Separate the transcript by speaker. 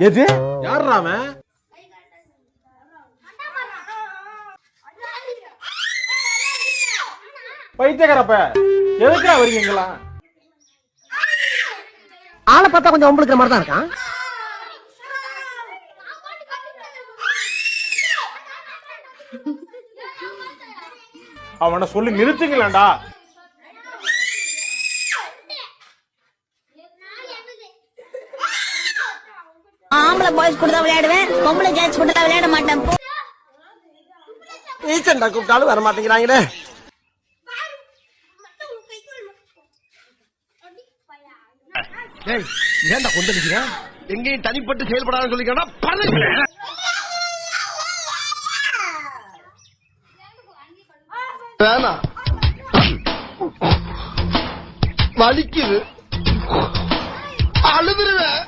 Speaker 1: எது
Speaker 2: யாருடா அவன்? பைத்தியக்காரப்ப எதுக்குடா வரீங்க இங்கெல்லாம்?
Speaker 3: ஆளை பார்த்தா கொஞ்சம் ஒம்பளுக்கிற மாதிரி தான் இருக்கான்.
Speaker 2: அவனை சொல்லி நிறுத்துங்களேன்டா.
Speaker 4: ஆம்பளை பாய்ஸ் கூட தான் விளையாடுவேன், பொம்பளை கேர்ள்ஸ் கூட தான் விளையாட மாட்டேன்.
Speaker 3: ரீசெண்டா கூப்பிட்டாலும் வர மாட்டேங்கிறாங்களே.
Speaker 1: ஏன்டா கொண்டு நிக்கிறேன்? எங்கேயும் தனிப்பட்டு செயல்படாத சொல்லிக்கா வேணாம், வலிக்குது, அழுதுருவேன்.